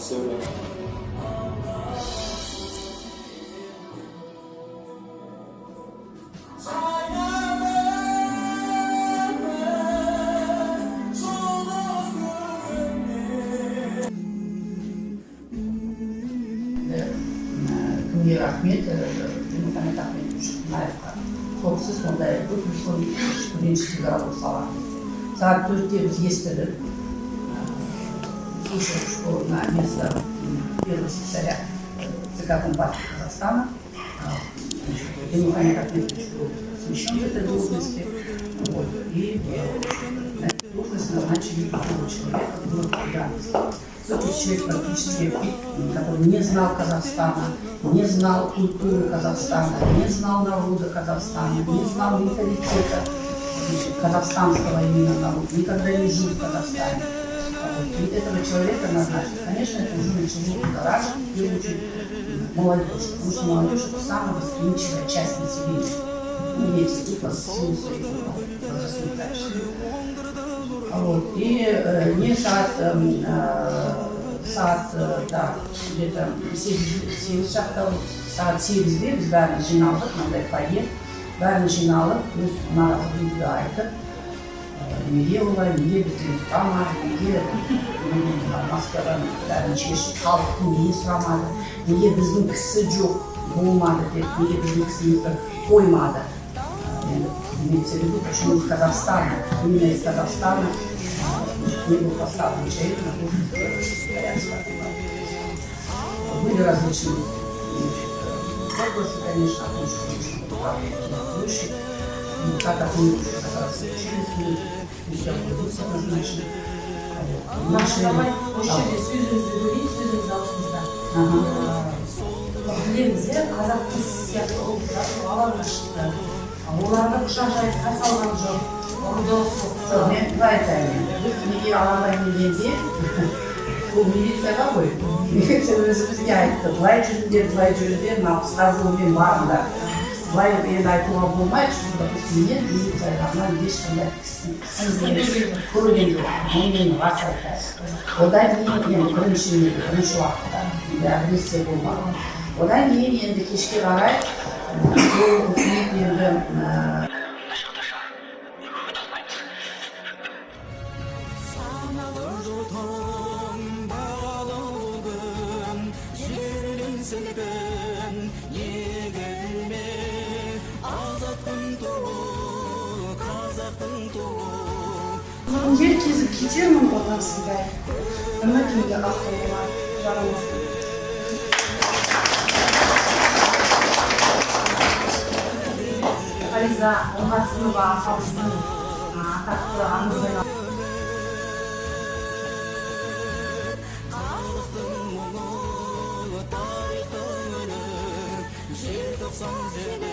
Sevmem. Күнге рахмет, Мұхаммед Ахмет Шұқынаевқа. Қоқсыз сондай бүкіл студенческий городок салады. Сағат 4-те біз естідік. Слушали, что на место первого секретаря ЦК Компартии Казахстана Мухаммед Ахмедович был смещен в этой должности. И на эту должность назначили другого человека, город Курганский. Тот человек практически, который не знал Казахстана, не знал культуры Казахстана, не знал народа Казахстана, не знал менталитета казахстанского именно народа, никогда не жил в Казахстане. И этого человека назначили. Конечно, это уже начало будоражить, в первую очередь, молодежь, потому что молодежь – это самая восприимчивая часть населения. Имеется в виду силу своих возрастных качеств. И не где-то 8'de biz bәрін жиналдық, мындай фойе, бәрін жиналып, өз наразылығымызды айтып, неге олай, неге бізден сұрамады, неге Москвадан бәрін шешіп, халықтың неге сұрамады, неге біздің кісі жоқ болмады деп, неге біздің кісімізді қоймады. Имеется в виду, почему из Казахстана, именно из Казахстана не был поставлен человек на должность секретаря. Были различные возгласы, конечно, о том, что нужно управлять площадь. Так как мы уже хорошо учились, мы еще оппозиция однозначно. Осы сөзіңізді бөлейін, сөзіңіз аузыңызда. Білеміз, қазақтың сияқты ұлттар алаңға шықты. Оларды құшақ жайып қарсы алған жоқ. Ұрды соқты. Мен былай айтайын, біз неге алаңға келгенде, бұл милицияға ғой. Милиция өзімізге айтты, былай жүріңдер, мынау қысқа жолмен барыңдар. Былай енді айтуға болмайды, çünkü мен милиция жағынан ешқандай көрген жоқ. Мен рас айтайын. Одан кейін бірінші уақытта агрессия болмады. Одан кейін енді кешке қарай бұл үкімет енді Жер кезіп кетермін отансыздай, үмітімді ақтауға жарамасын. Фариза Оңғарсынова апамыздың атақты аңызбен Желтоқсан жері